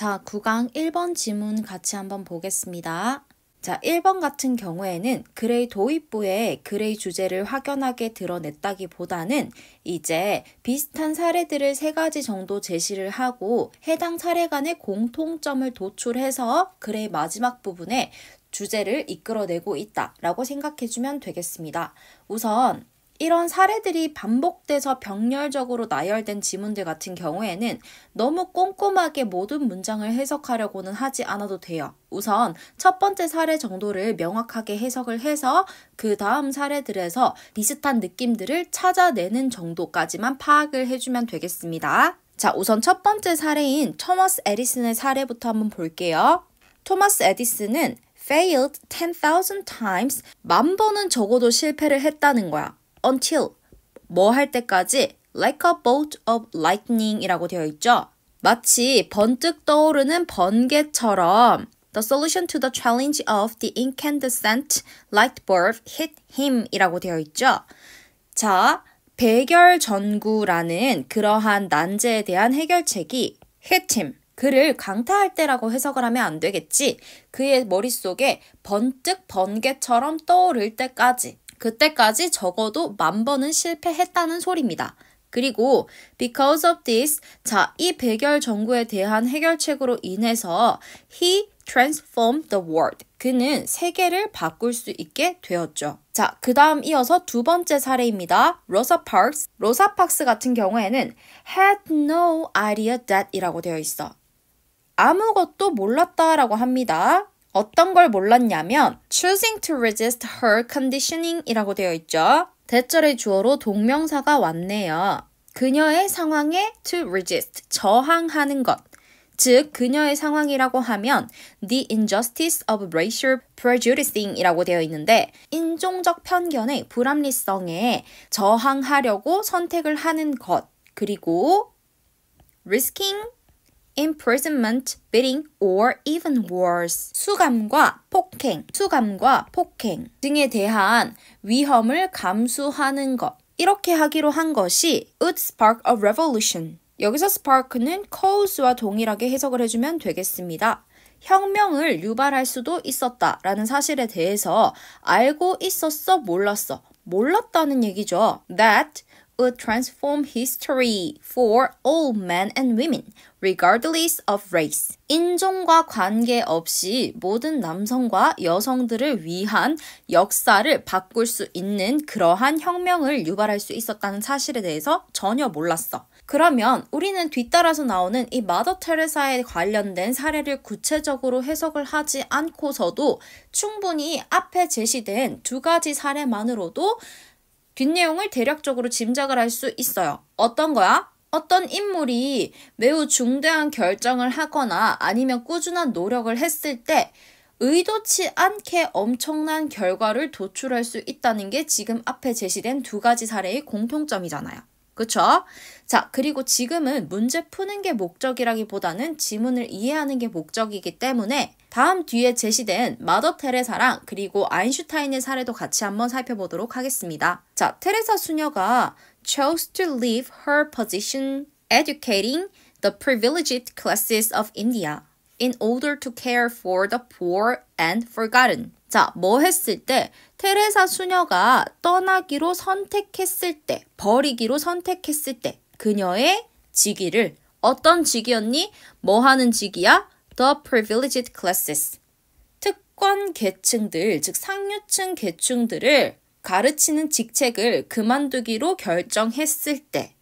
자, 9강 1번 지문 같이 한번 보겠습니다. 자, 1번 같은 경우에는 그레이 도입부에 그레이 주제를 확연하게 드러냈다기보다는 이제 비슷한 사례들을 3가지 정도 제시를 하고 해당 사례 간의 공통점을 도출해서 그레이 마지막 부분에 주제를 이끌어내고 있다라고 생각해주면 되겠습니다. 우선 이런 사례들이 반복돼서 병렬적으로 나열된 지문들 같은 경우에는 너무 꼼꼼하게 모든 문장을 해석하려고는 하지 않아도 돼요. 우선 첫 번째 사례 정도를 명확하게 해석을 해서 그 다음 사례들에서 비슷한 느낌들을 찾아내는 정도까지만 파악을 해주면 되겠습니다. 자, 우선 첫 번째 사례인 토마스 에디슨의 사례부터 한번 볼게요. 토마스 에디슨은 failed 10,000 times, 10,000번은 적어도 실패를 했다는 거야. until, 뭐 할 때까지 like a bolt of lightning 이라고 되어 있죠. 마치 번뜩 떠오르는 번개처럼 the solution to the challenge of the incandescent light bulb hit him 이라고 되어 있죠. 자, 백열전구라는 그러한 난제에 대한 해결책이 hit him, 그를 강타할 때라고 해석을 하면 안 되겠지. 그의 머릿속에 번뜩 번개처럼 떠오를 때까지, 그때까지 적어도 10,000번은 실패했다는 소리입니다. 그리고 because of this, 자, 이 백열전구에 대한 해결책으로 인해서 he transformed the world. 그는 세계를 바꿀 수 있게 되었죠. 자, 그 다음 이어서 두 번째 사례입니다. 로사 파크스. 로사 파크스 같은 경우에는 had no idea that 이라고 되어 있어. 아무것도 몰랐다라고 합니다. 어떤 걸 몰랐냐면 choosing to resist her conditioning 이라고 되어 있죠. 대절의 주어로 동명사가 왔네요. 그녀의 상황에 to resist, 저항하는 것. 즉, 그녀의 상황이라고 하면 the injustice of racial prejudicing 이라고 되어 있는데 인종적 편견의 불합리성에 저항하려고 선택을 하는 것. 그리고 risking imprisonment, beating, or even worse. 수감과 폭행 등에 대한 위험을 감수하는 것. 이렇게 하기로 한 것이 would spark a revolution. 여기서 spark는 cause와 동일하게 해석을 해주면 되겠습니다. 혁명을 유발할 수도 있었다라는 사실에 대해서 알고 있었어, 몰랐어? 몰랐다는 얘기죠. That would transform history for all men and women, regardless of race. 인종과 관계없이 모든 남성과 여성들을 위한 역사를 바꿀 수 있는 그러한 혁명을 유발할 수 있었다는 사실에 대해서 전혀 몰랐어. 그러면 우리는 뒤따라서 나오는 이 마더 테레사에 관련된 사례를 구체적으로 해석을 하지 않고서도 충분히 앞에 제시된 2가지 사례만으로도 뒷내용을 대략적으로 짐작을 할 수 있어요. 어떤 거야? 어떤 인물이 매우 중대한 결정을 하거나 아니면 꾸준한 노력을 했을 때 의도치 않게 엄청난 결과를 도출할 수 있다는 게 지금 앞에 제시된 2가지 사례의 공통점이잖아요. 그쵸? 자, 그리고 지금은 문제 푸는 게 목적이라기보다는 지문을 이해하는 게 목적이기 때문에 다음 뒤에 제시된 마더 테레사랑 그리고 아인슈타인의 사례도 같이 한번 살펴보도록 하겠습니다. 자, 테레사 수녀가 chose to leave her position educating the privileged classes of India in order to care for the poor and forgotten. 자, 뭐 했을 때? 테레사 수녀가 떠나기로 선택했을 때, 버리기로 선택했을 때 그녀의 직위를, 어떤 직위였니? 뭐 하는 직위야? The privileged classes. 특권 계층들, 즉 상류층 계층들을 가르치는 직책을 그만두기로 결정했을 때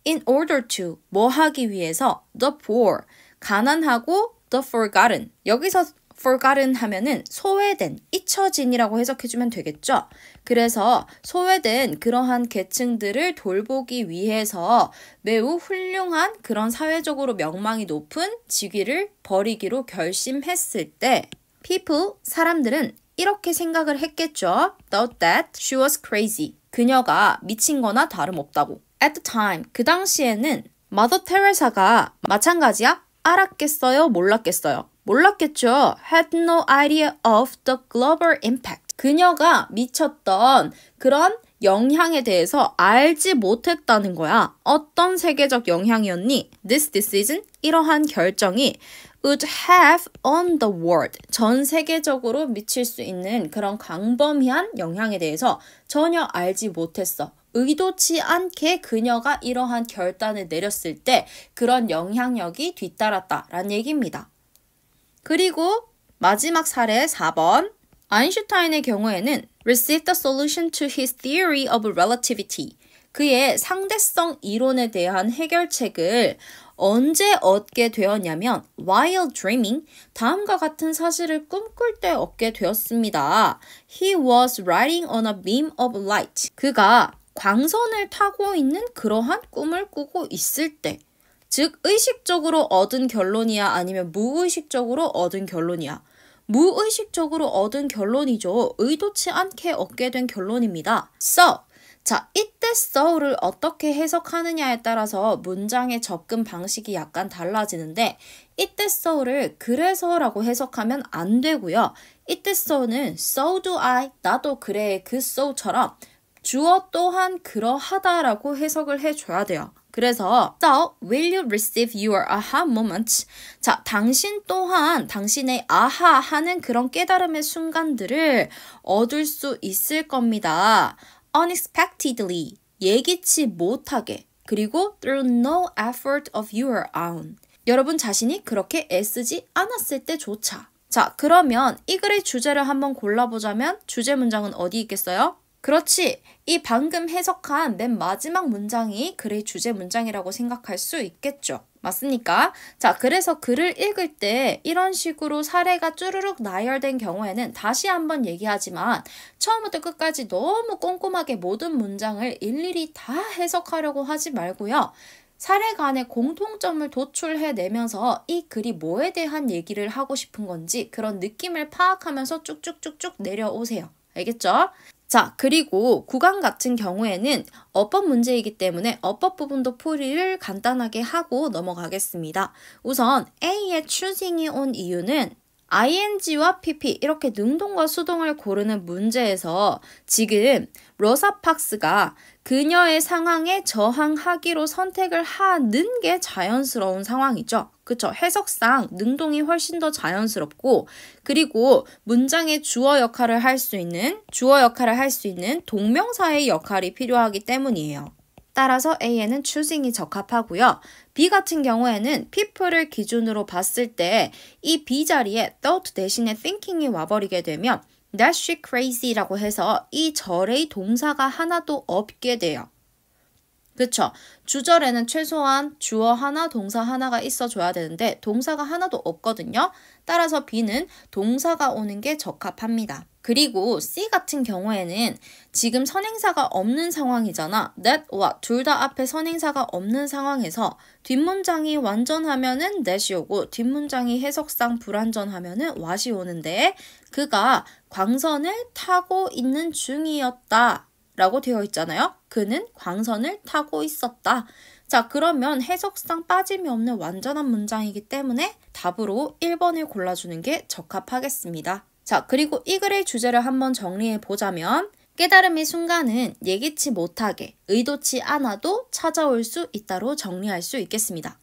in order to, 뭐 하기 위해서? The poor, 가난하고 the forgotten. 여기서 forgotten 하면은 소외된, 잊혀진이라고 해석해주면 되겠죠. 그래서 소외된 그러한 계층들을 돌보기 위해서 매우 훌륭한 그런 사회적으로 명망이 높은 직위를 버리기로 결심했을 때 people, 사람들은 이렇게 생각을 했겠죠. Thought that she was crazy. 그녀가 미친 거나 다름없다고. At the time, 그 당시에는 마더 테레사가 마찬가지야? 알았겠어요? 몰랐겠어요? 몰랐겠죠. Had no idea of the global impact. 그녀가 미쳤던 그런 영향에 대해서 알지 못했다는 거야. 어떤 세계적 영향이었니? This decision, 이러한 결정이 would have on the world, 전 세계적으로 미칠 수 있는 그런 광범위한 영향에 대해서 전혀 알지 못했어. 의도치 않게 그녀가 이러한 결단을 내렸을 때 그런 영향력이 뒤따랐다라는 얘기입니다. 그리고 마지막 사례 4번. 아인슈타인의 경우에는 received the solution to his theory of relativity. 그의 상대성 이론에 대한 해결책을 언제 얻게 되었냐면 while dreaming, 다음과 같은 사실을 꿈꿀 때 얻게 되었습니다. He was riding on a beam of light. 그가 광선을 타고 있는 그러한 꿈을 꾸고 있을 때, 즉 의식적으로 얻은 결론이야 아니면 무의식적으로 얻은 결론이야? 무의식적으로 얻은 결론이죠. 의도치 않게 얻게 된 결론입니다. So, 자, 이때 so를 어떻게 해석하느냐에 따라서 문장의 접근 방식이 약간 달라지는데 이때 so를 그래서라고 해석하면 안 되고요. 이때 so는 so do I, 나도 그래, 그 so처럼 주어 또한 그러하다라고 해석을 해줘야 돼요. 그래서 So, will you receive your aha moment? 자, 당신 또한 당신의 아하 하는 그런 깨달음의 순간들을 얻을 수 있을 겁니다. Unexpectedly, 예기치 못하게, 그리고 through no effort of your own. 여러분 자신이 그렇게 애쓰지 않았을 때조차. 자, 그러면 이 글의 주제를 한번 골라보자면 주제 문장은 어디 있겠어요? 그렇지. 이 방금 해석한 맨 마지막 문장이 글의 주제 문장이라고 생각할 수 있겠죠. 맞습니까? 자, 그래서 글을 읽을 때 이런 식으로 사례가 쭈르륵 나열된 경우에는 다시 한번 얘기하지만 처음부터 끝까지 너무 꼼꼼하게 모든 문장을 일일이 다 해석하려고 하지 말고요. 사례 간의 공통점을 도출해내면서 이 글이 뭐에 대한 얘기를 하고 싶은 건지 그런 느낌을 파악하면서 쭉쭉쭉쭉 내려오세요. 알겠죠? 자, 그리고 구강 같은 경우에는 어법 문제이기 때문에 어법 부분도 풀이를 간단하게 하고 넘어가겠습니다. 우선 A의 choosing이 온 이유는 ing와 pp 이렇게 능동과 수동을 고르는 문제에서 지금 로사 박스가 그녀의 상황에 저항하기로 선택을 하는 게 자연스러운 상황이죠. 그쵸? 해석상 능동이 훨씬 더 자연스럽고 그리고 문장의 주어 역할을 할 수 있는 동명사의 역할이 필요하기 때문이에요. 따라서 A에는 choosing이 적합하고요. B 같은 경우에는 people을 기준으로 봤을 때 이 B 자리에 thought 대신에 thinking이 와버리게 되면 that's she crazy라고 해서 이 절의 동사가 하나도 없게 돼요. 그쵸? 주절에는 최소한 주어 하나, 동사 하나가 있어줘야 되는데 동사가 하나도 없거든요. 따라서 B는 동사가 오는 게 적합합니다. 그리고 C 같은 경우에는 지금 선행사가 없는 상황이잖아. that와 둘 다 앞에 선행사가 없는 상황에서 뒷문장이 완전하면은 that이 오고 뒷문장이 해석상 불완전하면은 what이 오는데 그가 광선을 타고 있는 중이었다 라고 되어 있잖아요. 그는 광선을 타고 있었다. 자, 그러면 해석상 빠짐이 없는 완전한 문장이기 때문에 답으로 1번을 골라주는 게 적합하겠습니다. 자, 그리고 이 글의 주제를 한번 정리해 보자면 깨달음의 순간은 예기치 못하게, 의도치 않아도 찾아올 수 있다로 정리할 수 있겠습니다.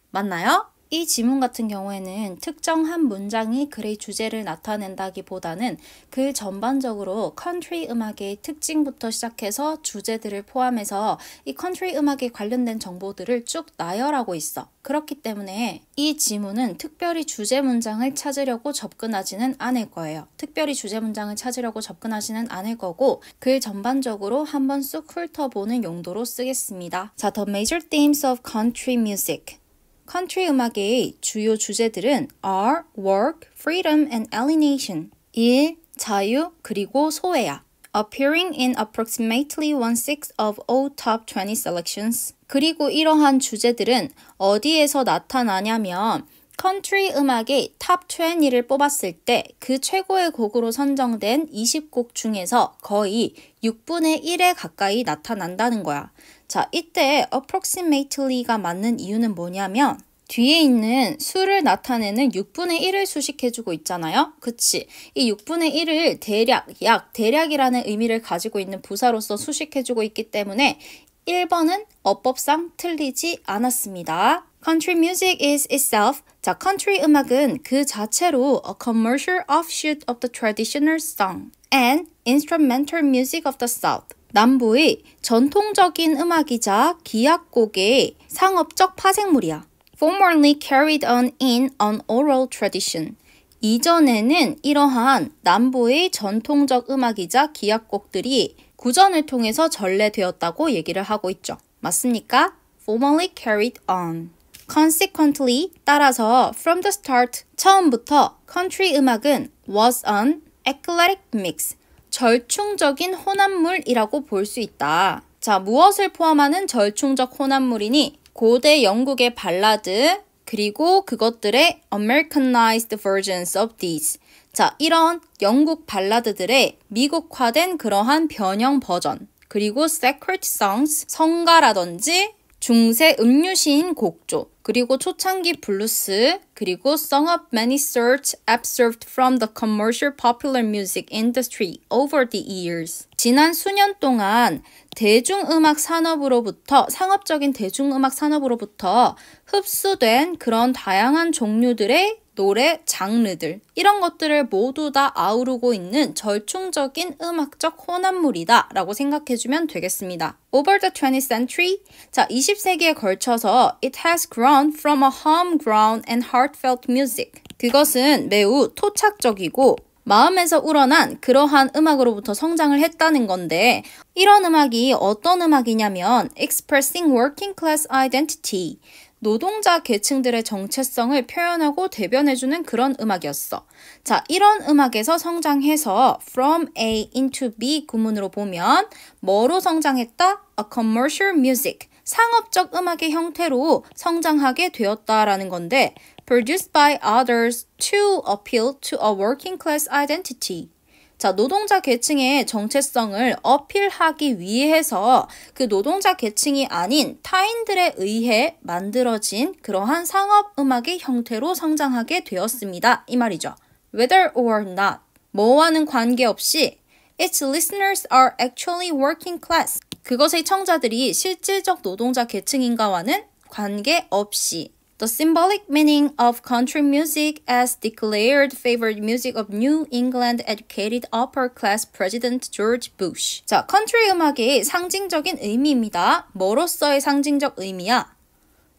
맞나요? 이 지문 같은 경우에는 특정한 문장이 글의 주제를 나타낸다기보다는 글 전반적으로 컨트리 음악의 특징부터 시작해서 주제들을 포함해서 이 컨트리 음악에 관련된 정보들을 쭉 나열하고 있어. 그렇기 때문에 이 지문은 특별히 주제 문장을 찾으려고 접근하지는 않을 거예요. 특별히 주제 문장을 찾으려고 접근하지는 않을 거고 글 전반적으로 한번 쑥 훑어보는 용도로 쓰겠습니다. 자, The major themes of country music. 컨트리 음악의 주요 주제들은 are, work, freedom and alienation. 일, 자유, 그리고 소외야. Appearing in approximately 1/6 of all top 20 selections. 그리고 이러한 주제들은 어디에서 나타나냐면 컨트리 음악의 탑 20를 뽑았을 때 그 최고의 곡으로 선정된 20곡 중에서 거의 6분의 1에 가까이 나타난다는 거야. 자, 이때 approximately가 맞는 이유는 뭐냐면 뒤에 있는 수를 나타내는 6분의 1을 수식해주고 있잖아요. 그치? 이 6분의 1을 대략, 약, 대략이라는 의미를 가지고 있는 부사로서 수식해주고 있기 때문에 1번은 어법상 틀리지 않았습니다. Country music is itself. 자, country 음악은 그 자체로 a commercial offshoot of the traditional song and instrumental music of the South. 남부의 전통적인 음악이자 기악곡의 상업적 파생물이야. Formerly carried on in an oral tradition. 이전에는 이러한 남부의 전통적 음악이자 기악곡들이 구전을 통해서 전래되었다고 얘기를 하고 있죠. 맞습니까? Formerly carried on. Consequently, 따라서 from the start, 처음부터 country 음악은 was an eclectic mix. 절충적인 혼합물이라고 볼 수 있다. 자, 무엇을 포함하는 절충적 혼합물이니? 고대 영국의 발라드, 그리고 그것들의 Americanized versions of these. 자, 이런 영국 발라드들의 미국화된 그러한 변형 버전, 그리고 sacred songs, 성가라든지 중세 음유시인 곡조, 그리고 초창기 블루스, 그리고 Song of Many Sorts absorbed from the commercial popular music industry over the years. 지난 수년 동안 대중음악 산업으로부터, 상업적인 대중음악 산업으로부터 흡수된 그런 다양한 종류들의 노래 장르들, 이런 것들을 모두 다 아우르고 있는 절충적인 음악적 혼합물이다 라고 생각해주면 되겠습니다. Over the 20th century, 자, 20세기에 걸쳐서 it has grown from a homegrown and heartfelt music. 그것은 매우 토착적이고 마음에서 우러난 그러한 음악으로부터 성장을 했다는 건데, 이런 음악이 어떤 음악이냐면 expressing working class identity, 노동자 계층들의 정체성을 표현하고 대변해주는 그런 음악이었어. 자, 이런 음악에서 성장해서 from A into B 구문으로 보면 뭐로 성장했다? A commercial music, 상업적 음악의 형태로 성장하게 되었다라는 건데 produced by others to appeal to a working class identity. 자, 노동자 계층의 정체성을 어필하기 위해서 그 노동자 계층이 아닌 타인들에 의해 만들어진 그러한 상업 음악의 형태로 성장하게 되었습니다. 이 말이죠. Whether or not, 뭐와는 관계없이 its listeners are actually working class. 그것의 청자들이 실질적 노동자 계층인가와는 관계없이 The symbolic meaning of country music as declared favored music of New England educated upper class President George Bush. 자, country 음악의 상징적인 의미입니다. 뭐로서의 상징적 의미야?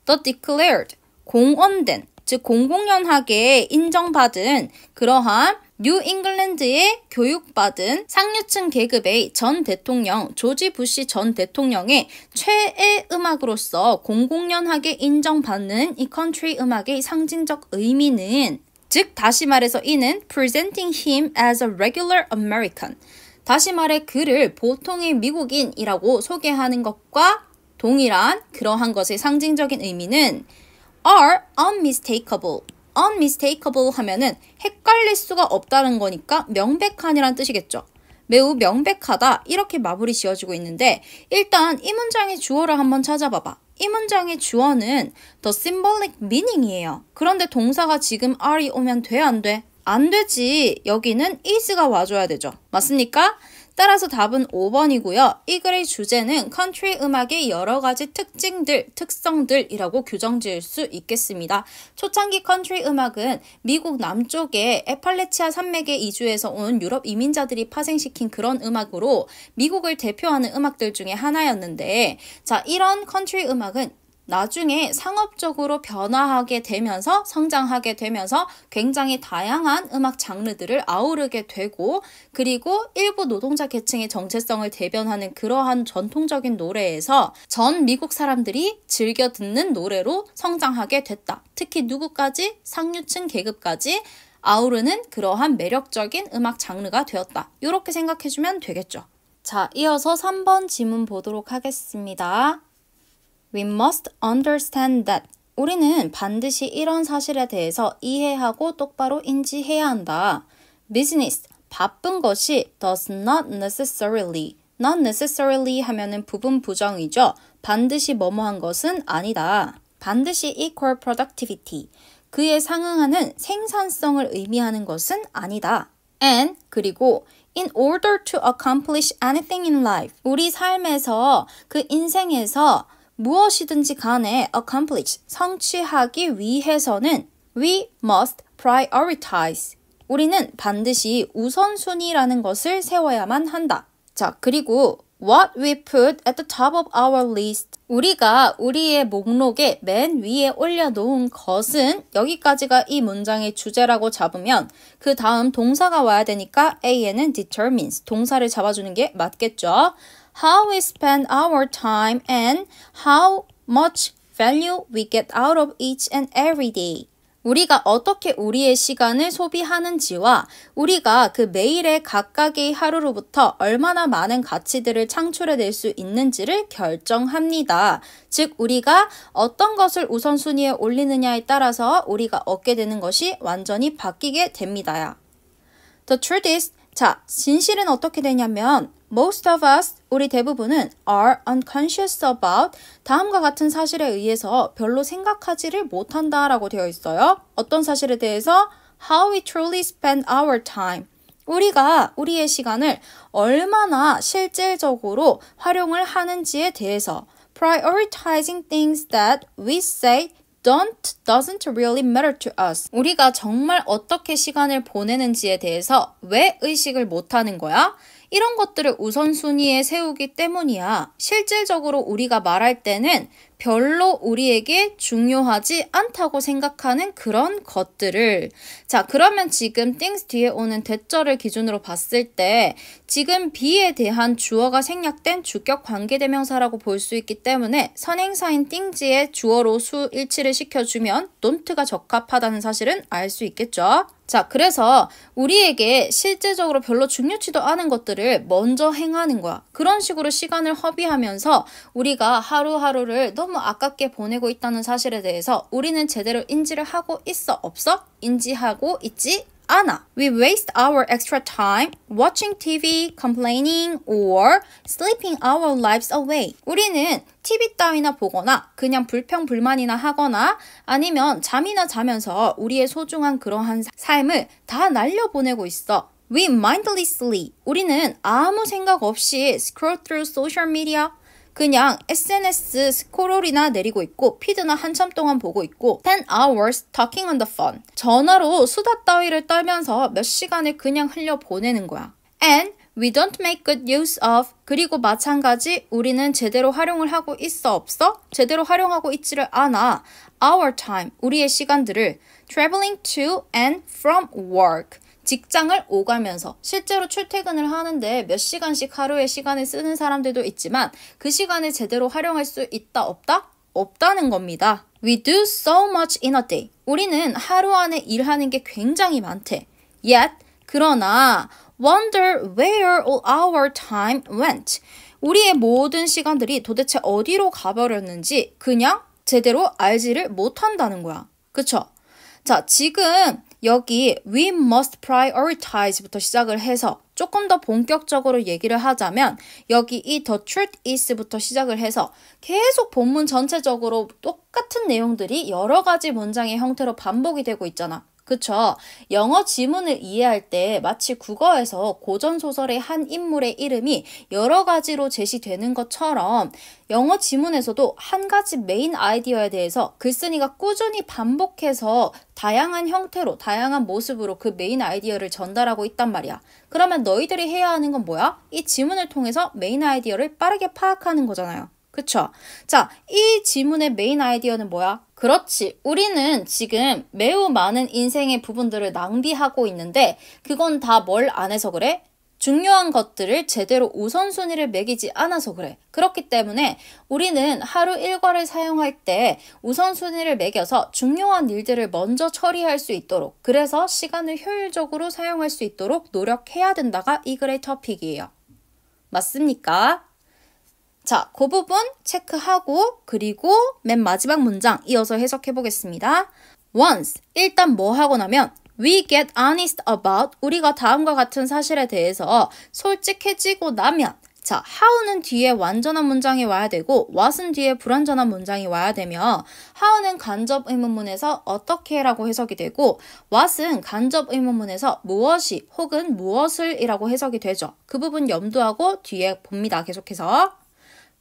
The declared, 공언된, 즉 공공연하게 인정받은 그러한 뉴 잉글랜드에 교육받은 상류층 계급의 전 대통령, 조지 부시 전 대통령의 최애 음악으로서 공공연하게 인정받는 이 컨트리 음악의 상징적 의미는, 즉 다시 말해서 이는 presenting him as a regular American, 다시 말해 그를 보통의 미국인이라고 소개하는 것과 동일한 그러한 것의 상징적인 의미는 are unmistakable. unmistakable 하면은 헷갈릴 수가 없다는 거니까 명백한이란 뜻이겠죠. 매우 명백하다, 이렇게 마무리 지어지고 있는데, 일단 이 문장의 주어를 한번 찾아봐봐. 이 문장의 주어는 the symbolic meaning이에요. 그런데 동사가 지금 are이 오면 돼, 안 돼? 안 되지. 여기는 is가 와줘야 되죠. 맞습니까? 따라서 답은 5번이고요. 이 글의 주제는 컨트리 음악의 여러 가지 특징들, 특성들이라고 규정 지을 수 있겠습니다. 초창기 컨트리 음악은 미국 남쪽의 에팔레치아 산맥에 이주해서 온 유럽 이민자들이 파생시킨 그런 음악으로 미국을 대표하는 음악들 중에 하나였는데, 자, 이런 컨트리 음악은 나중에 상업적으로 변화하게 되면서 성장하게 되면서 굉장히 다양한 음악 장르들을 아우르게 되고, 그리고 일부 노동자 계층의 정체성을 대변하는 그러한 전통적인 노래에서 전 미국 사람들이 즐겨 듣는 노래로 성장하게 됐다. 특히 누구까지? 상류층 계급까지 아우르는 그러한 매력적인 음악 장르가 되었다. 이렇게 생각해주면 되겠죠. 자, 이어서 3번 지문 보도록 하겠습니다. We must understand that. 우리는 반드시 이런 사실에 대해서 이해하고 똑바로 인지해야 한다. Business, 바쁜 것이 does not necessarily. not necessarily 하면은 부분 부정이죠. 반드시 뭐뭐한 것은 아니다. 반드시 equal productivity, 그에 상응하는 생산성을 의미하는 것은 아니다. And 그리고 in order to accomplish anything in life, 우리 삶에서 그 인생에서 무엇이든지 간에 accomplish, 성취하기 위해서는 we must prioritize, 우리는 반드시 우선순위라는 것을 세워야만 한다. 자, 그리고 what we put at the top of our list, 우리가 우리의 목록의 맨 위에 올려놓은 것은, 여기까지가 이 문장의 주제라고 잡으면 그 다음 동사가 와야 되니까 A에는 determines, 동사를 잡아주는 게 맞겠죠. How we spend our time and how much value we get out of each and every day. 우리가 어떻게 우리의 시간을 소비하는지와 우리가 그 매일의 각각의 하루로부터 얼마나 많은 가치들을 창출해낼 수 있는지를 결정합니다. 즉, 우리가 어떤 것을 우선순위에 올리느냐에 따라서 우리가 얻게 되는 것이 완전히 바뀌게 됩니다. The truth is, 자, 진실은 어떻게 되냐면 most of us, 우리 대부분은 are unconscious about 다음과 같은 사실에 의해서 별로 생각하지를 못한다라고 되어 있어요. 어떤 사실에 대해서? How we truly spend our time. 우리가 우리의 시간을 얼마나 실질적으로 활용을 하는지에 대해서 prioritizing things that we say doesn't really matter to us. 우리가 정말 어떻게 시간을 보내는지에 대해서 왜 의식을 못하는 거야? 이런 것들을 우선순위에 세우기 때문이야. 실질적으로 우리가 말할 때는 별로 우리에게 중요하지 않다고 생각하는 그런 것들을. 자, 그러면 지금 things 뒤에 오는 대절을 기준으로 봤을 때 지금 be에 대한 주어가 생략된 주격 관계대명사라고 볼 수 있기 때문에 선행사인 things의 주어로 수 일치를 시켜주면 don't가 적합하다는 사실은 알 수 있겠죠. 자, 그래서 우리에게 실제적으로 별로 중요치도 않은 것들을 먼저 행하는 거야. 그런 식으로 시간을 허비하면서 우리가 하루하루를 너무 아깝게 보내고 있다는 사실에 대해서 우리는 제대로 인지를 하고 있어? 없어? 인지하고 있지 않아. We waste our extra time watching TV, complaining, or sleeping our lives away. 우리는 TV 따위나 보거나 그냥 불평불만이나 하거나 아니면 잠이나 자면서 우리의 소중한 그러한 삶을 다 날려보내고 있어. We mindlessly, 우리는 아무 생각 없이 scroll through social media, 그냥 SNS 스크롤이나 내리고 있고 피드나 한참 동안 보고 있고 10 hours talking on the phone, 전화로 수다 따위를 떨면서 몇 시간을 그냥 흘려보내는 거야. And we don't make good use of, 그리고 마찬가지 우리는 제대로 활용을 하고 있어? 없어? 제대로 활용하고 있지를 않아. Our time, 우리의 시간들을 traveling to and from work, 직장을 오가면서 실제로 출퇴근을 하는데 몇 시간씩 하루에 시간을 쓰는 사람들도 있지만 그 시간을 제대로 활용할 수 있다? 없다? 없다는 겁니다. We do so much in a day. 우리는 하루 안에 일하는 게 굉장히 많대. Yet, 그러나 wonder where all our time went. 우리의 모든 시간들이 도대체 어디로 가버렸는지 그냥 제대로 알지를 못한다는 거야. 그쵸? 자, 지금 여기 we must prioritize부터 시작을 해서 조금 더 본격적으로 얘기를 하자면 여기 이 the truth is부터 시작을 해서 계속 본문 전체적으로 똑같은 내용들이 여러 가지 문장의 형태로 반복이 되고 있잖아. 그쵸? 영어 지문을 이해할 때 마치 국어에서 고전소설의 한 인물의 이름이 여러 가지로 제시되는 것처럼 영어 지문에서도 한 가지 메인 아이디어에 대해서 글쓴이가 꾸준히 반복해서 다양한 형태로, 다양한 모습으로 그 메인 아이디어를 전달하고 있단 말이야. 그러면 너희들이 해야 하는 건 뭐야? 이 지문을 통해서 메인 아이디어를 빠르게 파악하는 거잖아요. 그쵸? 자, 이 지문의 메인 아이디어는 뭐야? 그렇지. 우리는 지금 매우 많은 인생의 부분들을 낭비하고 있는데 그건 다 뭘 안 해서 그래? 중요한 것들을 제대로 우선순위를 매기지 않아서 그래. 그렇기 때문에 우리는 하루 일과를 사용할 때 우선순위를 매겨서 중요한 일들을 먼저 처리할 수 있도록, 그래서 시간을 효율적으로 사용할 수 있도록 노력해야 된다가 이 글의 토픽이에요. 맞습니까? 자, 그 부분 체크하고 그리고 맨 마지막 문장 이어서 해석해 보겠습니다. Once, 일단 뭐 하고 나면 we get honest about, 우리가 다음과 같은 사실에 대해서 솔직해지고 나면 자, how는 뒤에 완전한 문장이 와야 되고 what은 뒤에 불완전한 문장이 와야 되며 how는 간접 의문문에서 어떻게 라고 해석이 되고 what은 간접 의문문에서 무엇이 혹은 무엇을 이라고 해석이 되죠. 그 부분 염두하고 뒤에 봅니다. 계속해서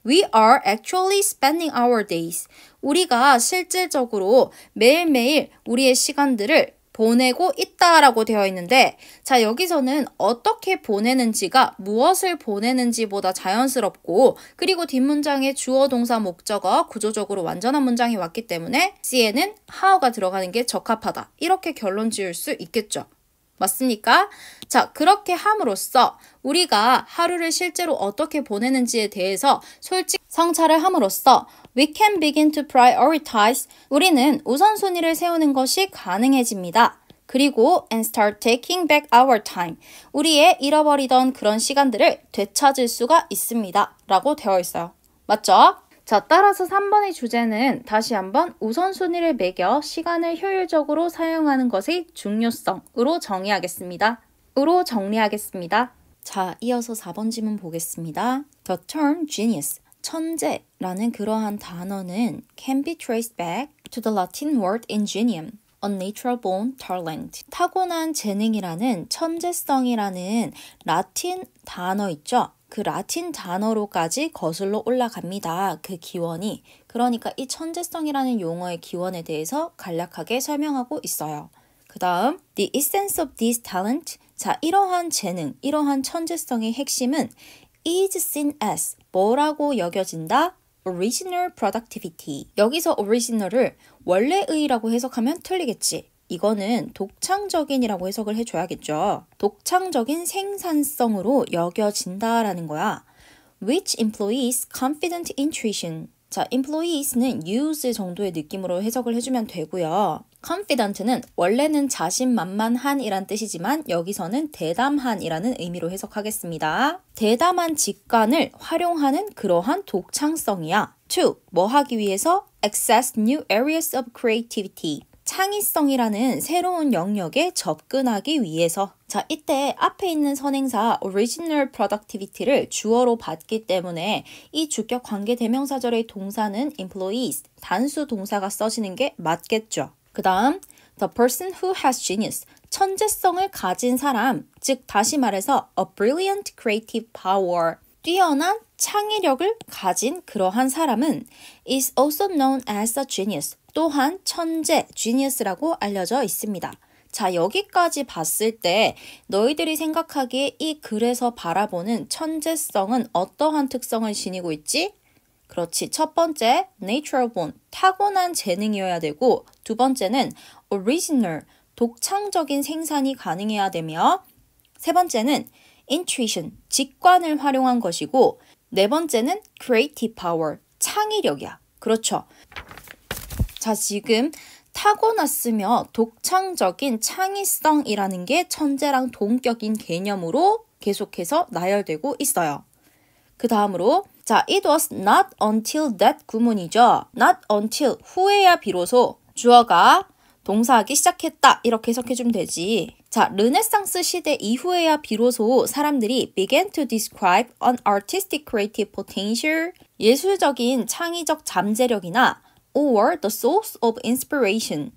We are actually spending our days. 우리가 실질적으로 매일매일 우리의 시간들을 보내고 있다라고 되어 있는데 자 여기서는 어떻게 보내는지가 무엇을 보내는지보다 자연스럽고 그리고 뒷문장에 주어 동사 목적어 구조적으로 완전한 문장이 왔기 때문에 C에는 how가 들어가는 게 적합하다. 이렇게 결론 지을 수 있겠죠. 맞습니까? 자, 그렇게 함으로써 우리가 하루를 실제로 어떻게 보내는지에 대해서 솔직 성찰을 함으로써 we can begin to prioritize 우리는 우선순위를 세우는 것이 가능해집니다. 그리고 and start taking back our time 우리의 잃어버리던 그런 시간들을 되찾을 수가 있습니다. 라고 되어 있어요. 맞죠? 자, 따라서 3번의 주제는 다시 한번 우선순위를 매겨 시간을 효율적으로 사용하는 것의 중요성으로 정리하겠습니다. 자, 이어서 4번 지문 보겠습니다. The term genius, 천재라는 그러한 단어는 can be traced back to the Latin word ingenium, a natural born talent. 타고난 재능이라는 천재성이라는 라틴 단어 있죠? 그 라틴 단어로까지 거슬러 올라갑니다. 그 기원이. 그러니까 이 천재성이라는 용어의 기원에 대해서 간략하게 설명하고 있어요. 그 다음, the essence of this talent. 자, 이러한 재능, 이러한 천재성의 핵심은 is seen as 뭐라고 여겨진다? original productivity. 여기서 original을 원래의라고 해석하면 틀리겠지. 이거는 독창적인이라고 해석을 해줘야겠죠. 독창적인 생산성으로 여겨진다라는 거야. Which employs confident intuition. 자, employees는 use 정도의 느낌으로 해석을 해주면 되고요. confident는 원래는 자신만만한이란 뜻이지만 여기서는 대담한이라는 의미로 해석하겠습니다. 대담한 직관을 활용하는 그러한 독창성이야. To, 뭐 하기 위해서? Access new areas of creativity. 창의성이라는 새로운 영역에 접근하기 위해서. 자, 이때 앞에 있는 선행사 original productivity를 주어로 받기 때문에 이 주격 관계 대명사절의 동사는 employees, 단수 동사가 써지는 게 맞겠죠. 그 다음, the person who has genius, 천재성을 가진 사람, 즉 다시 말해서 a brilliant creative power, 뛰어난 창의력을 가진 그러한 사람은 is also known as a genius, 또한 천재, genius라고 알려져 있습니다. 자, 여기까지 봤을 때 너희들이 생각하기에 이 글에서 바라보는 천재성은 어떠한 특성을 지니고 있지? 그렇지. 첫 번째, natural born, 타고난 재능이어야 되고 두 번째는 original, 독창적인 생산이 가능해야 되며 세 번째는 intuition, 직관을 활용한 것이고 네 번째는 creative power, 창의력이야. 그렇죠. 자, 지금 타고났으며 독창적인 창의성이라는 게 천재랑 동격인 개념으로 계속해서 나열되고 있어요. 그 다음으로 자, it was not until that 구문이죠. not until, 후에야 비로소 주어가 동사하기 시작했다. 이렇게 해석해주면 되지. 자, 르네상스 시대 이후에야 비로소 사람들이 began to describe an artistic creative potential, 예술적인 창의적 잠재력이나 or the source of inspiration,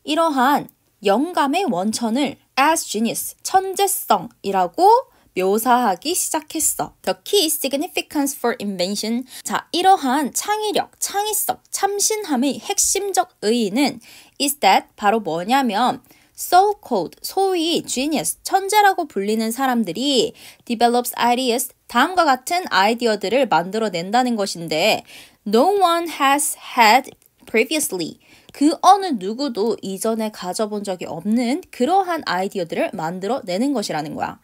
이러한 영감의 원천을 as genius, 천재성이라고 묘사하기 시작했어. The key significance for invention. 자, 이러한 창의력, 창의성, 참신함의 핵심적 의의는 is that 바로 뭐냐면 so-called, 소위 genius, 천재라고 불리는 사람들이 develops ideas, 다음과 같은 아이디어들을 만들어낸다는 것인데 no one has had previously. 그 어느 누구도 이전에 가져본 적이 없는 그러한 아이디어들을 만들어내는 것이라는 거야.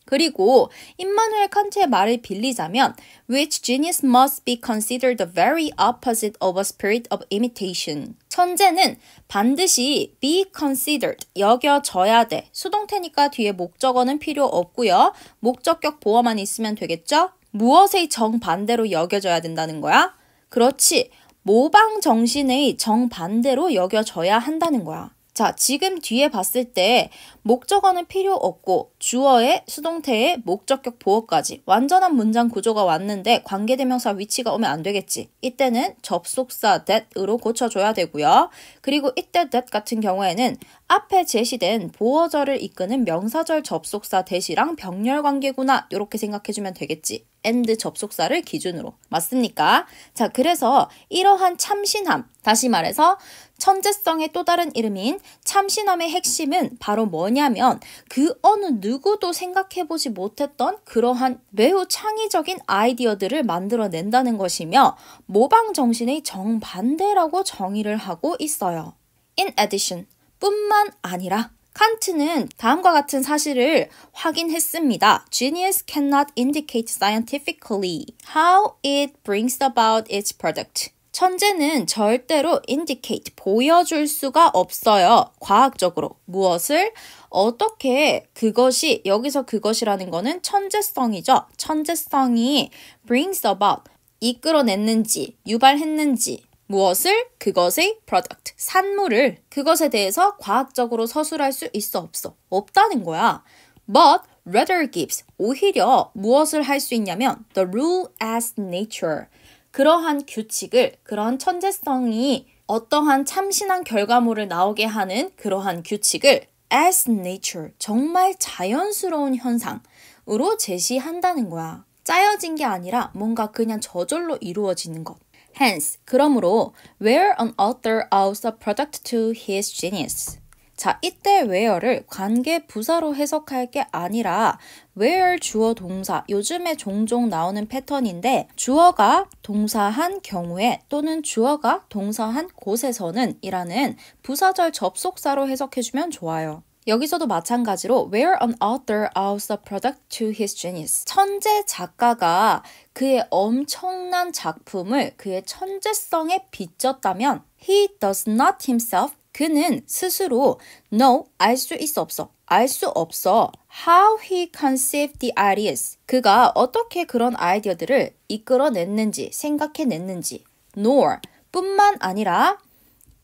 그리고 임마누엘 칸트의 말을 빌리자면 which genius must be considered the very opposite of a spirit of imitation. 천재는 반드시 be considered, 여겨져야 돼. 수동태니까 뒤에 목적어는 필요 없고요. 목적격 보어만 있으면 되겠죠? 무엇의 정반대로 여겨져야 된다는 거야? 그렇지. 모방 정신의 정반대로 여겨져야 한다는 거야. 자, 지금 뒤에 봤을 때 목적어는 필요 없고 주어에 수동태에 목적격 보어까지 완전한 문장 구조가 왔는데 관계대명사 위치가 오면 안 되겠지. 이때는 접속사 that으로 고쳐줘야 되고요. 그리고 이때 that 같은 경우에는 앞에 제시된 보어절을 이끄는 명사절 접속사 that이랑 병렬 관계구나 이렇게 생각해주면 되겠지. and 접속사를 기준으로. 맞습니까? 자, 그래서 이러한 참신함, 다시 말해서 천재성의 또 다른 이름인 참신함의 핵심은 바로 뭐냐면 그 어느 누구도 생각해보지 못했던 그러한 매우 창의적인 아이디어들을 만들어낸다는 것이며 모방 정신의 정반대라고 정의를 하고 있어요. In addition, 뿐만 아니라 칸트는 다음과 같은 사실을 확인했습니다. Genius cannot indicate scientifically how it brings about its product. 천재는 절대로 indicate, 보여줄 수가 없어요. 과학적으로. 무엇을? 어떻게 그것이, 여기서 그것이라는 거는 천재성이죠. 천재성이 brings about, 이끌어냈는지, 유발했는지, 무엇을? 그것의 product, 산물을, 그것에 대해서 과학적으로 서술할 수 있어 없어? 없다는 거야. But rather gives, 오히려 무엇을 할 수 있냐면 the rule as nature, 그러한 규칙을, 그러한 천재성이 어떠한 참신한 결과물을 나오게 하는 그러한 규칙을 as nature, 정말 자연스러운 현상으로 제시한다는 거야. 짜여진 게 아니라 뭔가 그냥 저절로 이루어지는 것. Hence, 그러므로 where an author owes a product to his genius. 자, 이때 where를 관계 부사로 해석할 게 아니라 where 주어 동사, 요즘에 종종 나오는 패턴인데 주어가 동사한 경우에 또는 주어가 동사한 곳에서는 이라는 부사절 접속사로 해석해주면 좋아요. 여기서도 마찬가지로 where an author owes a product to his genius. 천재 작가가 그의 엄청난 작품을 그의 천재성에 빚졌다면 he does not himself, 그는 스스로 know, 알 수 있어 없어. 알 수 없어. How he conceived the ideas. 그가 어떻게 그런 아이디어들을 이끌어냈는지, 생각해냈는지. Nor, 뿐만 아니라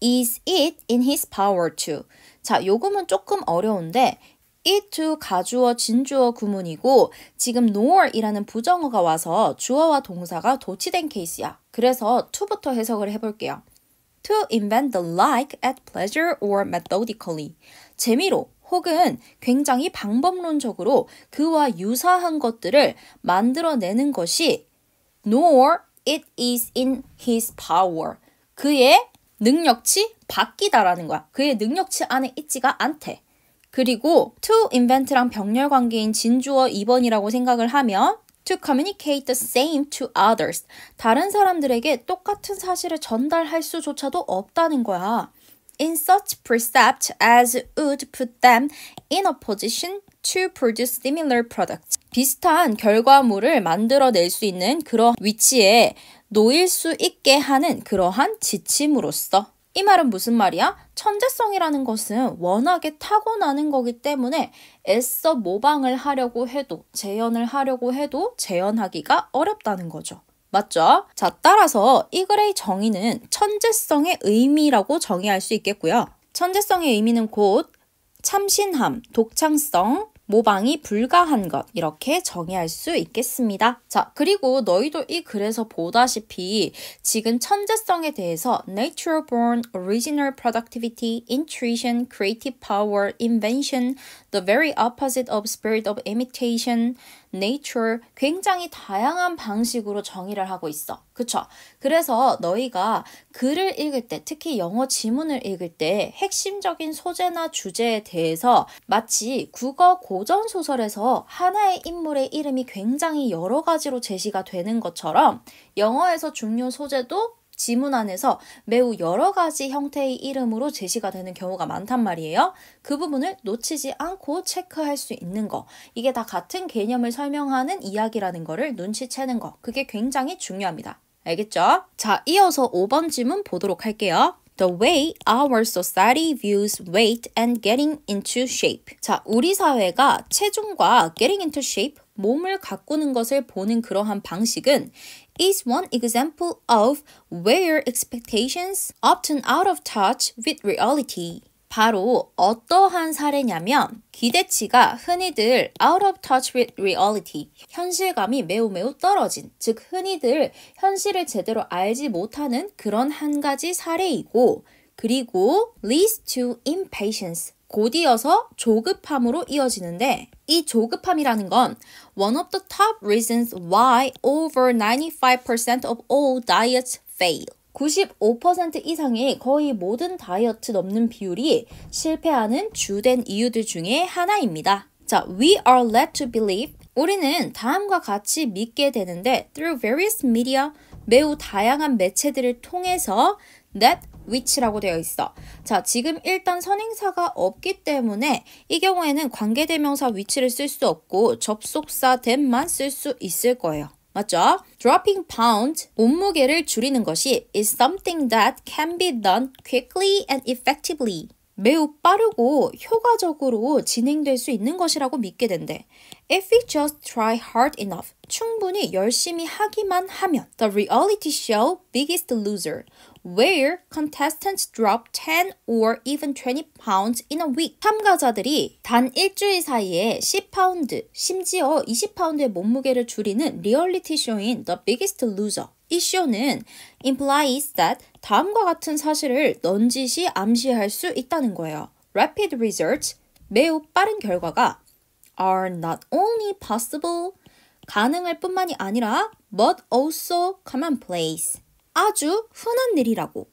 is it in his power to. 자, 요금은 조금 어려운데 it to 가주어, 진주어 구문이고 지금 nor이라는 부정어가 와서 주어와 동사가 도치된 케이스야. 그래서 to부터 해석을 해볼게요. To invent the like at pleasure or methodically. 재미로 혹은 굉장히 방법론적으로 그와 유사한 것들을 만들어내는 것이 nor it is in his power. 그의 능력치 밖이다라는 거야. 그의 능력치 안에 있지가 않대. 그리고 to invent랑 병렬 관계인 진주어 2번이라고 생각을 하면 to communicate the same to others. 다른 사람들에게 똑같은 사실을 전달할 수조차도 없다는 거야. In such precept as would put them in a position to produce similar products. 비슷한 결과물을 만들어낼 수 있는 그런 위치에 놓일 수 있게 하는 그러한 지침으로써. 이 말은 무슨 말이야? 천재성이라는 것은 워낙에 타고나는 거기 때문에 애써 모방을 하려고 해도, 재현을 하려고 해도 재현하기가 어렵다는 거죠. 맞죠? 자, 따라서 이 글의 정의는 천재성의 의미라고 정의할 수 있겠고요. 천재성의 의미는 곧 참신함, 독창성, 모방이 불가한 것, 이렇게 정의할 수 있겠습니다. 자, 그리고 너희도 이 글에서 보다시피 지금 천재성에 대해서 natural born, original productivity, intuition, creative power, invention, the very opposite of spirit of imitation, nature, 굉장히 다양한 방식으로 정의를 하고 있어. 그쵸? 그래서 너희가 글을 읽을 때, 특히 영어 지문을 읽을 때 핵심적인 소재나 주제에 대해서 마치 국어 고전 소설에서 하나의 인물의 이름이 굉장히 여러 가지로 제시가 되는 것처럼 영어에서 중요 소재도 지문 안에서 매우 여러 가지 형태의 이름으로 제시가 되는 경우가 많단 말이에요. 그 부분을 놓치지 않고 체크할 수 있는 거. 이게 다 같은 개념을 설명하는 이야기라는 거를 눈치채는 거. 그게 굉장히 중요합니다. 알겠죠? 자, 이어서 5번 질문 보도록 할게요. The way our society views weight and getting into shape. 자, 우리 사회가 체중과 getting into shape, 몸을 가꾸는 것을 보는 그러한 방식은 is one example of where expectations often out of touch with reality. 바로 어떠한 사례냐면 기대치가 흔히들 out of touch with reality, 현실감이 매우 떨어진, 즉 흔히들 현실을 제대로 알지 못하는 그런 한 가지 사례이고 그리고 leads to impatience, 곧이어서 조급함으로 이어지는데 이 조급함이라는 건 one of the top reasons why over 95% of all diets fail. 95% 이상의 거의 모든 다이어트 넘는 비율이 실패하는 주된 이유들 중에 하나입니다. 자, we are led to believe. 우리는 다음과 같이 믿게 되는데 through various media, 매우 다양한 매체들을 통해서 that which라고 되어 있어. 자, 지금 일단 선행사가 없기 때문에 이 경우에는 관계대명사 which를 쓸 수 없고 접속사 that만 쓸 수 있을 거예요. 맞죠? Dropping pounds, 몸무게를 줄이는 것이 is something that can be done quickly and effectively. 매우 빠르고 효과적으로 진행될 수 있는 것이라고 믿게 된대. If we just try hard enough, 충분히 열심히 하기만 하면. The reality show Biggest Loser, where contestants drop 10 or even 20 pounds in a week. 참가자들이 단 일주일 사이에 10파운드, 심지어 20파운드의 몸무게를 줄이는 리얼리티 쇼인 The Biggest Loser. 이 쇼는 implies that 다음과 같은 사실을 넌지시 암시할 수 있다는 거예요. Rapid results, 매우 빠른 결과가 are not only possible, 가능할 뿐만이 아니라 but also commonplace, 아주 흔한 일이라고.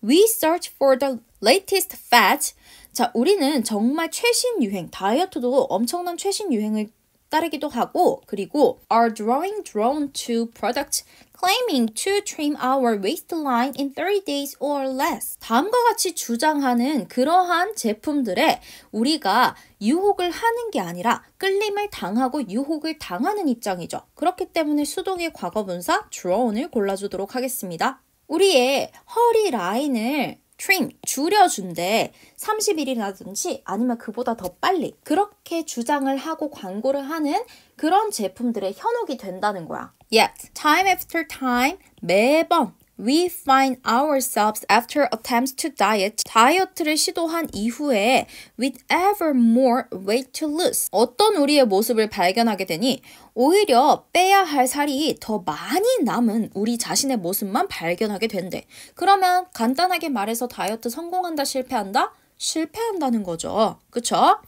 We search for the latest fad. 자, 우리는 정말 최신 유행, 다이어트도 엄청난 최신 유행을 따르기도 하고 그리고 are drawn to products claiming to trim our waistline in 30 days or less. 다음과 같이 주장하는 그러한 제품들에 우리가 유혹을 하는 게 아니라 끌림을 당하고 유혹을 당하는 입장이죠. 그렇기 때문에 수동의 과거분사 drawn을 골라주도록 하겠습니다. 우리의 허리 라인을 trim, 줄여준대. 30일이라든지 아니면 그보다 더 빨리 그렇게 주장을 하고 광고를 하는 그런 제품들의 현혹이 된다는 거야. Yet, time after time, 매번 we find ourselves after attempts to diet, 다이어트를 시도한 이후에 with ever more weight to lose. 어떤 우리의 모습을 발견하게 되니 오히려 빼야 할 살이 더 많이 남은 우리 자신의 모습만 발견하게 된대. 그러면 간단하게 말해서 다이어트 성공한다, 실패한다? 실패한다는 거죠. 그쵸?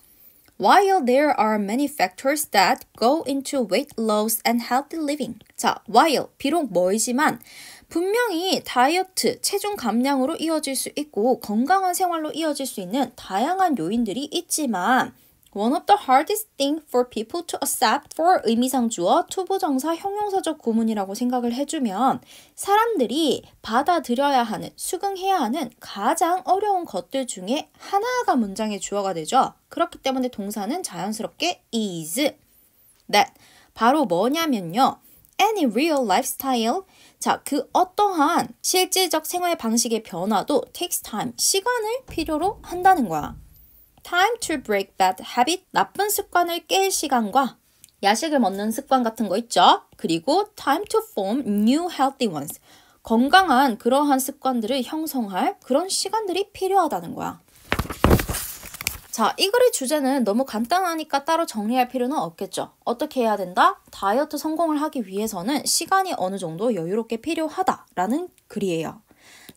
While there are many factors that go into weight loss and healthy living. 자, while, 비록 멀지만 분명히 다이어트, 체중 감량으로 이어질 수 있고 건강한 생활로 이어질 수 있는 다양한 요인들이 있지만 one of the hardest thing for people to accept for 의미상 주어, 투부정사, 형용사적 구문이라고 생각을 해주면 사람들이 받아들여야 하는, 수긍해야 하는 가장 어려운 것들 중에 하나가 문장의 주어가 되죠. 그렇기 때문에 동사는 자연스럽게 is. that. 바로 뭐냐면요. Any real lifestyle. 자, 그 어떠한 실질적 생활 방식의 변화도 takes time. 시간을 필요로 한다는 거야. Time to break bad habit. 나쁜 습관을 깰 시간과 야식을 먹는 습관 같은 거 있죠. 그리고 time to form new healthy ones. 건강한 그러한 습관들을 형성할 그런 시간들이 필요하다는 거야. 자, 이 글의 주제는 너무 간단하니까 따로 정리할 필요는 없겠죠. 어떻게 해야 된다? 다이어트 성공을 하기 위해서는 시간이 어느 정도 여유롭게 필요하다라는 글이에요.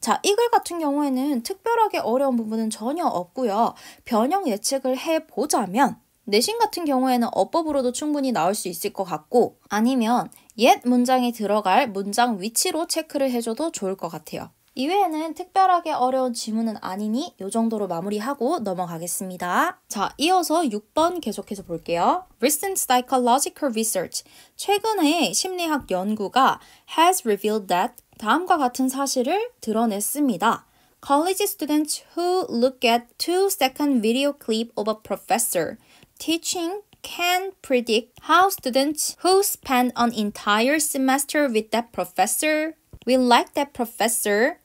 자, 이 글 같은 경우에는 특별하게 어려운 부분은 전혀 없고요. 변형 예측을 해보자면 내신 같은 경우에는 어법으로도 충분히 나올 수 있을 것 같고 아니면 옛 문장에 들어갈 문장 위치로 체크를 해줘도 좋을 것 같아요. 이외에는 특별하게 어려운 지문은 아니니 이 정도로 마무리하고 넘어가겠습니다. 자, 이어서 6번 계속해서 볼게요. Recent psychological research. 최근의 심리학 연구가 has revealed that 다음과 같은 사실을 드러냈습니다. College students who look at 2-second video clip of a professor teaching can predict how students who spend an entire semester with that professor will like that professor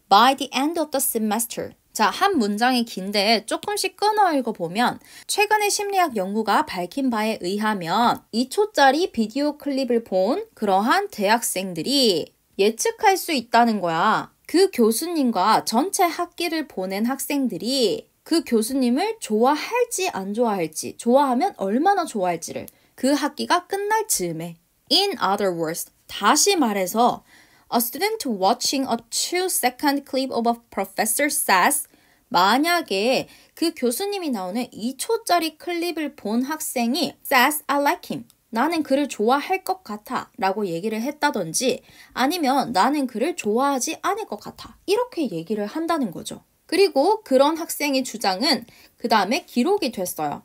by the end of the semester. 자, 한 문장이 긴데 조금씩 끊어 읽어보면 최근의 심리학 연구가 밝힌 바에 의하면 2초짜리 비디오 클립을 본 그러한 대학생들이 예측할 수 있다는 거야. 그 교수님과 전체 학기를 보낸 학생들이 그 교수님을 좋아할지 안 좋아할지, 좋아하면 얼마나 좋아할지를 그 학기가 끝날 즈음에. In other words, 다시 말해서 A student watching a 2-second clip of a professor says 만약에 그 교수님이 나오는 2초짜리 클립을 본 학생이 says I like him. 나는 그를 좋아할 것 같아 라고 얘기를 했다든지 아니면 나는 그를 좋아하지 않을 것 같아. 이렇게 얘기를 한다는 거죠. 그리고 그런 학생의 주장은 그 다음에 기록이 됐어요.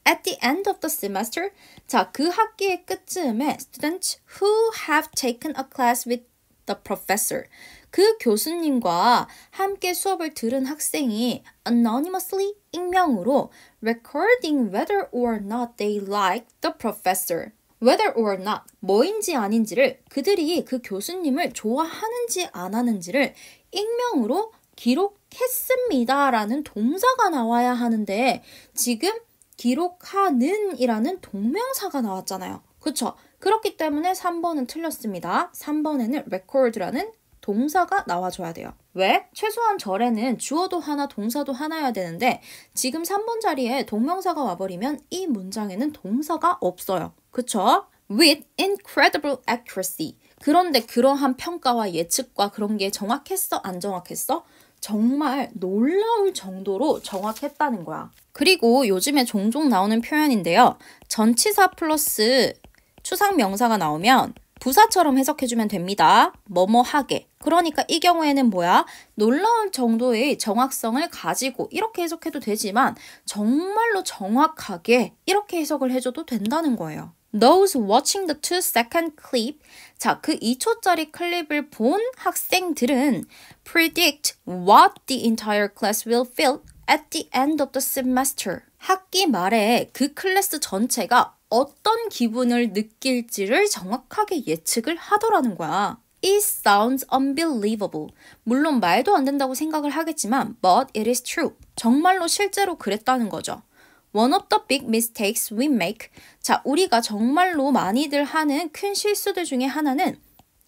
At the end of the semester, 자, 그 학기의 끝쯤에 students who have taken a class with the professor, 그 교수님과 함께 수업을 들은 학생이 anonymously, 익명으로 recording whether or not they like the professor. whether or not, 뭐인지 아닌지를 그들이 그 교수님을 좋아하는지 안 하는지를 익명으로 기록했습니다 라는 동사가 나와야 하는데 지금 기록하는 이라는 동명사가 나왔잖아요. 그쵸? 그렇기 때문에 3번은 틀렸습니다. 3번에는 record라는 동사가 나와줘야 돼요. 왜? 최소한 절에는 주어도 하나 동사도 하나여야 되는데 지금 3번 자리에 동명사가 와버리면 이 문장에는 동사가 없어요. 그쵸? With incredible accuracy. 그런데 그러한 평가와 예측과 그런 게 정확했어? 안 정확했어? 정말 놀라울 정도로 정확했다는 거야. 그리고 요즘에 종종 나오는 표현인데요. 전치사 플러스 추상명사가 나오면 부사처럼 해석해주면 됩니다. 뭐뭐하게. 그러니까 이 경우에는 뭐야? 놀라울 정도의 정확성을 가지고 이렇게 해석해도 되지만 정말로 정확하게 이렇게 해석을 해줘도 된다는 거예요. Those watching the 2-second clip, 자, 그 2초짜리 클립을 본 학생들은 predict what the entire class will feel at the end of the semester. 학기 말에 그 클래스 전체가 어떤 기분을 느낄지를 정확하게 예측을 하더라는 거야. It sounds unbelievable. 물론 말도 안 된다고 생각을 하겠지만 but it is true. 정말로 실제로 그랬다는 거죠. One of the big mistakes we make. 자, 우리가 정말로 많이들 하는 큰 실수들 중에 하나는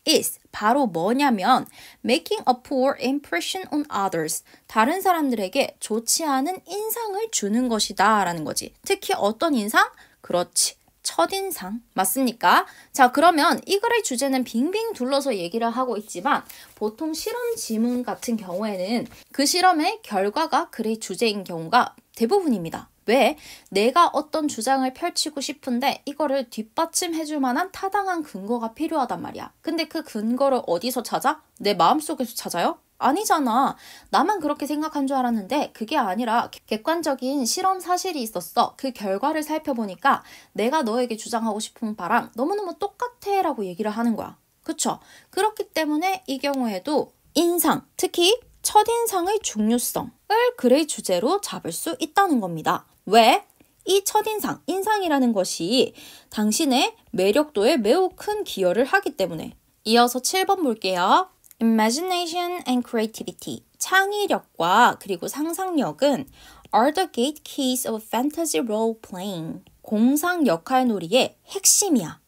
is 바로 뭐냐면 making a poor impression on others. 다른 사람들에게 좋지 않은 인상을 주는 것이다 라는 거지. 특히 어떤 인상? 그렇지. 첫인상. 맞습니까? 자, 그러면 이 글의 주제는 빙빙 둘러서 얘기를 하고 있지만 보통 실험 지문 같은 경우에는 그 실험의 결과가 글의 주제인 경우가 대부분입니다. 왜? 내가 어떤 주장을 펼치고 싶은데 이거를 뒷받침해줄 만한 타당한 근거가 필요하단 말이야. 근데 그 근거를 어디서 찾아? 내 마음속에서 찾아요? 아니잖아. 나만 그렇게 생각한 줄 알았는데 그게 아니라 객관적인 실험 사실이 있었어. 그 결과를 살펴보니까 내가 너에게 주장하고 싶은 바랑 너무너무 똑같아 라고 얘기를 하는 거야. 그쵸? 그렇기 때문에 이 경우에도 인상, 특히 첫인상의 중요성을 글의 주제로 잡을 수 있다는 겁니다. 왜? 이 첫인상, 인상이라는 것이 당신의 매력도에 매우 큰 기여를 하기 때문에. 이어서 7번 볼게요. Imagination and creativity. 창의력과 그리고 상상력은 are the gate keys of fantasy role playing. 공상 역할 놀이의 핵심이야.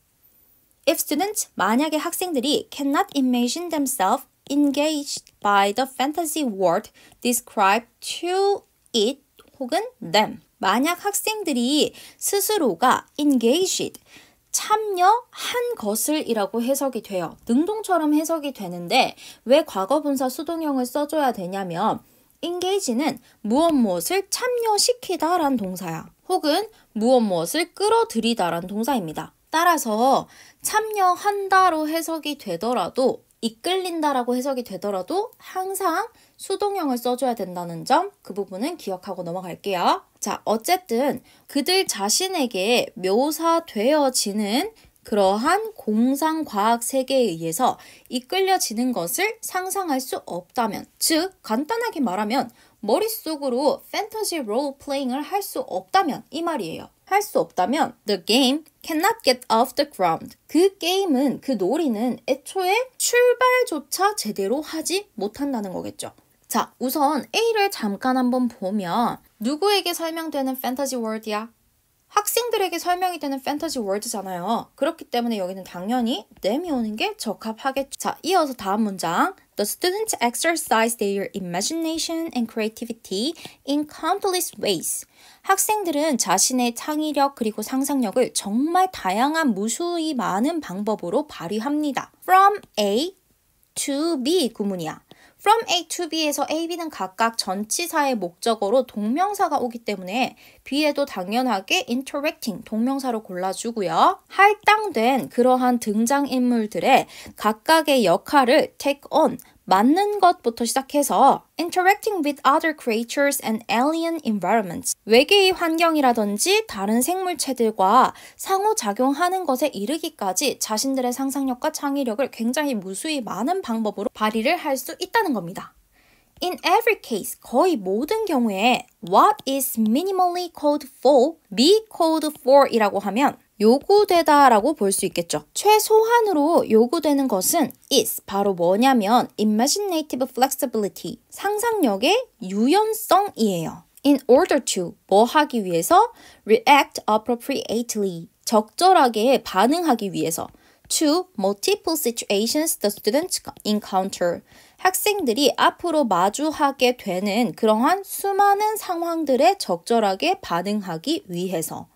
If students, 만약에 학생들이 cannot imagine themselves engaged by the fantasy world described to it 혹은 them. 만약 학생들이 스스로가 engaged, 참여한 것을 이라고 해석이 돼요. 능동처럼 해석이 되는데 왜 과거분사 수동형을 써줘야 되냐면 engage는 무엇을 참여시키다 라는 동사야. 혹은 무엇을 끌어들이다 라는 동사입니다. 따라서 참여한다로 해석이 되더라도 이끌린다라고 해석이 되더라도 항상 수동형을 써줘야 된다는 점, 그 부분은 기억하고 넘어갈게요. 자, 어쨌든 그들 자신에게 묘사되어지는 그러한 공상과학 세계에 의해서 이끌려지는 것을 상상할 수 없다면, 즉 간단하게 말하면 머릿속으로 판타지 롤 플레잉을 할 수 없다면 이 말이에요. 할 수 없다면 the game cannot get off the ground. 그 게임은, 그 놀이는 애초에 출발조차 제대로 하지 못한다는 거겠죠. 자, 우선 A를 잠깐 한번 보면 누구에게 설명되는 판타지 월드야? 학생들에게 설명이 되는 판타지 월드잖아요. 그렇기 때문에 여기는 당연히 them이 오는 게 적합하겠죠. 자, 이어서 다음 문장. The students exercise their imagination and creativity in countless ways. 학생들은 자신의 창의력 그리고 상상력을 정말 다양한 무수히 많은 방법으로 발휘합니다. From A to B 구문이야. From A to B에서 A, B는 각각 전치사의 목적어로 동명사가 오기 때문에 B에도 당연하게 interacting 동명사로 골라주고요. 할당된 그러한 등장인물들의 각각의 역할을 take on 맞는 것부터 시작해서 interacting with other creatures and alien environments 외계의 환경이라든지 다른 생물체들과 상호작용하는 것에 이르기까지 자신들의 상상력과 창의력을 굉장히 무수히 많은 방법으로 발휘를 할 수 있다는 겁니다. In every case, 거의 모든 경우에 what is minimally called for, be called for 이라고 하면 요구되다 라고 볼 수 있겠죠. 최소한으로 요구되는 것은 is 바로 뭐냐면 imaginative flexibility, 상상력의 유연성이에요. In order to, 뭐 하기 위해서 react appropriately, 적절하게 반응하기 위해서 to multiple situations the students encounter, 학생들이 앞으로 마주하게 되는 그러한 수많은 상황들에 적절하게 반응하기 위해서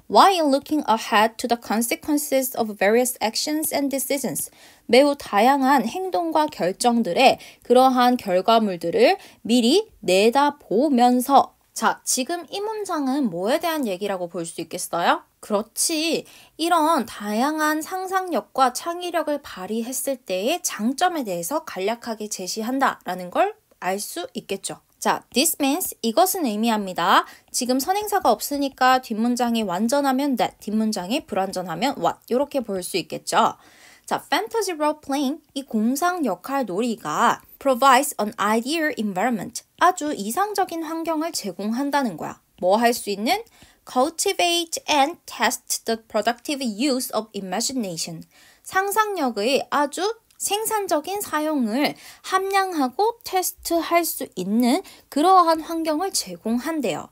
while looking ahead to the consequences of various actions and decisions. 매우 다양한 행동과 결정들의 그러한 결과물들을 미리 내다보면서 자, 지금 이 문장은 뭐에 대한 얘기라고 볼 수 있겠어요? 그렇지. 이런 다양한 상상력과 창의력을 발휘했을 때의 장점에 대해서 간략하게 제시한다라는 걸 알 수 있겠죠. 자, this means 이것은 의미합니다. 지금 선행사가 없으니까 뒷문장이 완전하면 that, 뒷문장이 불완전하면 what 이렇게 볼 수 있겠죠. 자, fantasy role playing 이 공상 역할 놀이가 provides an ideal environment 아주 이상적인 환경을 제공한다는 거야. 뭐 할 수 있는? cultivate and test the productive use of imagination 상상력의 아주 생산적인 사용을 함량하고 테스트할 수 있는 그러한 환경을 제공한대요.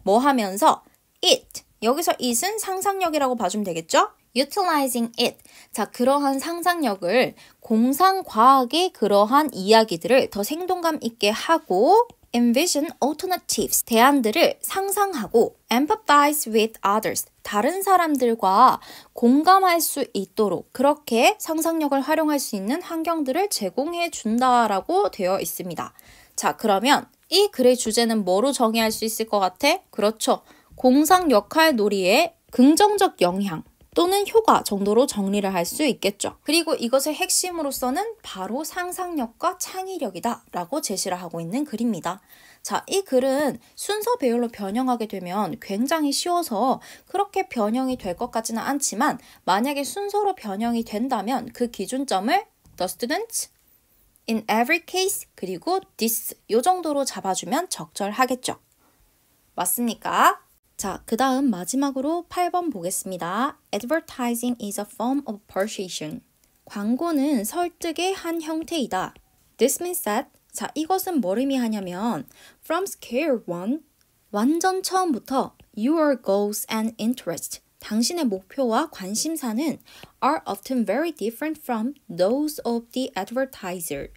뭐 하면서? it. 여기서 it은 상상력이라고 봐주면 되겠죠? utilizing it. 자, 그러한 상상력을 공상과학의 그러한 이야기들을 더 생동감 있게 하고 envision alternatives. 대안들을 상상하고 empathize with others. 다른 사람들과 공감할 수 있도록 그렇게 상상력을 활용할 수 있는 환경들을 제공해 준다라고 되어 있습니다. 자, 그러면 이 글의 주제는 뭐로 정의할 수 있을 것 같아? 그렇죠. 공상 역할 놀이의 긍정적 영향 또는 효과 정도로 정리를 할 수 있겠죠. 그리고 이것의 핵심으로서는 바로 상상력과 창의력이다 라고 제시를 하고 있는 글입니다. 자, 이 글은 순서 배열로 변형하게 되면 굉장히 쉬워서 그렇게 변형이 될 것 같지는 않지만 만약에 순서로 변형이 된다면 그 기준점을 the students, in every case, 그리고 this 요 정도로 잡아주면 적절하겠죠. 맞습니까? 자, 그 다음 마지막으로 8번 보겠습니다. Advertising is a form of persuasion. 광고는 설득의 한 형태이다. This means that 자, 이것은 뭘 의미하냐면 from square one 완전 처음부터 your goals and interests 당신의 목표와 관심사는 are often very different from those of the advertiser.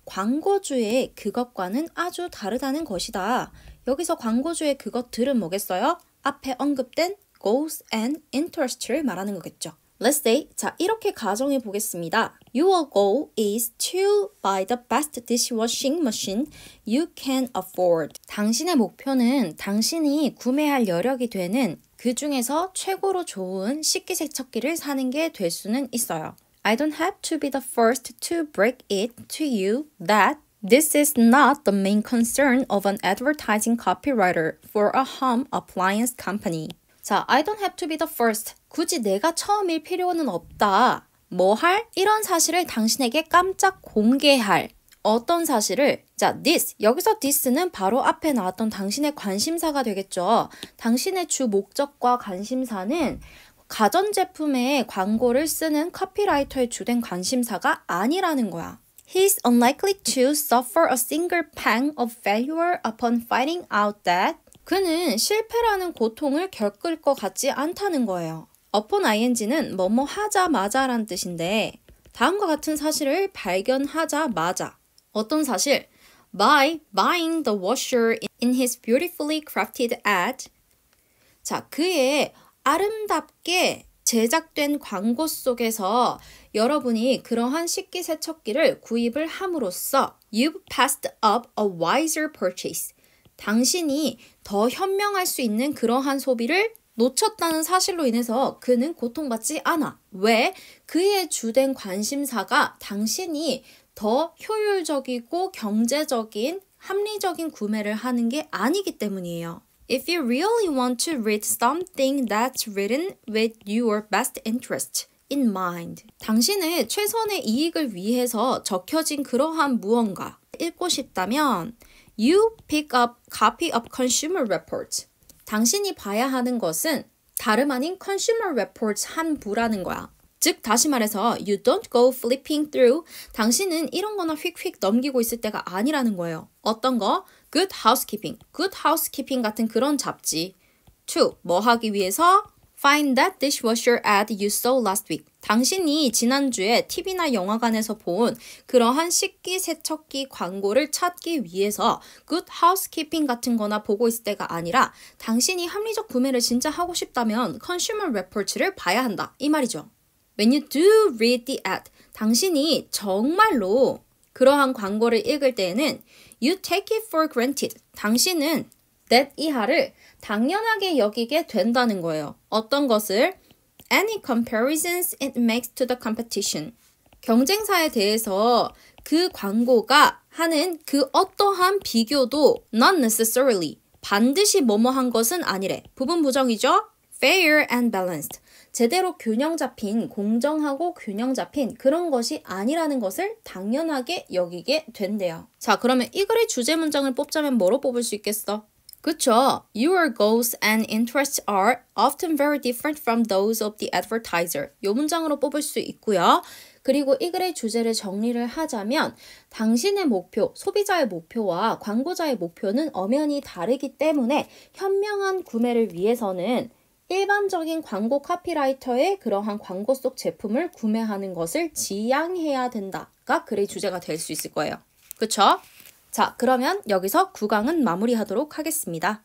광고주의 그것과는 아주 다르다는 것이다. 여기서 광고주의 그것들은 뭐겠어요? 앞에 언급된 goals and interest를 말하는 거겠죠. Let's say, 자, 이렇게 가정해 보겠습니다. Your goal is to buy the best dishwashing machine you can afford. 당신의 목표는 당신이 구매할 여력이 되는 그 중에서 최고로 좋은 식기세척기를 사는 게 될 수는 있어요. I don't have to be the first to break it to you that this is not the main concern of an advertising copywriter for a home appliance company. 자, I don't have to be the first. 굳이 내가 처음일 필요는 없다. 뭐 할? 이런 사실을 당신에게 깜짝 공개할. 어떤 사실을? 자, this. 여기서 this는 바로 앞에 나왔던 당신의 관심사가 되겠죠. 당신의 주 목적과 관심사는 가전제품의 광고를 쓰는 커피라이터의 주된 관심사가 아니라는 거야. He's unlikely to suffer a single pang of failure upon finding out that 그는 실패라는 고통을 겪을 것 같지 않다는 거예요. upon ing는 뭐뭐 하자마자란 뜻인데 다음과 같은 사실을 발견하자마자 어떤 사실? By buying the washer in his beautifully crafted ad. 자, 그의 아름답게 제작된 광고 속에서 여러분이 그러한 식기세척기를 구입을 함으로써 You've passed up a wiser purchase. 당신이 더 현명할 수 있는 그러한 소비를 놓쳤다는 사실로 인해서 그는 고통받지 않아. 왜? 그의 주된 관심사가 당신이 더 효율적이고 경제적인 합리적인 구매를 하는 게 아니기 때문이에요. If you really want to read something that's written with your best interest in mind. 당신의 최선의 이익을 위해서 적혀진 그러한 무언가 읽고 싶다면 You pick up copy of Consumer Reports. 당신이 봐야 하는 것은 다름 아닌 Consumer Reports 한 부라는 거야. 즉 다시 말해서 You don't go flipping through. 당신은 이런 거나 휙휙 넘기고 있을 때가 아니라는 거예요. 어떤 거? Good Housekeeping. Good Housekeeping 같은 그런 잡지. 2. 뭐 하기 위해서? Find that dishwasher ad you saw last week. 당신이 지난주에 TV나 영화관에서 본 그러한 식기세척기 광고를 찾기 위해서 Good Housekeeping 같은 거나 보고 있을 때가 아니라 당신이 합리적 구매를 진짜 하고 싶다면 Consumer Reports를 봐야 한다. 이 말이죠. When you do read the ad, 당신이 정말로 그러한 광고를 읽을 때에는 You take it for granted. 당신은 that 이하를 당연하게 여기게 된다는 거예요. 어떤 것을? Any comparisons it makes to the competition. 경쟁사에 대해서 그 광고가 하는 그 어떠한 비교도 not necessarily, 반드시 뭐뭐한 것은 아니래. 부분 부정이죠? Fair and balanced. 제대로 균형 잡힌, 공정하고 균형 잡힌 그런 것이 아니라는 것을 당연하게 여기게 된대요. 자, 그러면 이 글의 주제 문장을 뽑자면 뭐로 뽑을 수 있겠어? 그쵸? Your goals and interests are often very different from those of the advertiser. 이 문장으로 뽑을 수 있고요. 그리고 이 글의 주제를 정리를 하자면 당신의 목표, 소비자의 목표와 광고자의 목표는 엄연히 다르기 때문에 현명한 구매를 위해서는 일반적인 광고 카피라이터의 그러한 광고 속 제품을 구매하는 것을 지양해야 된다가 글의 주제가 될 수 있을 거예요. 그쵸? 자, 그러면 여기서 9강은 마무리하도록 하겠습니다.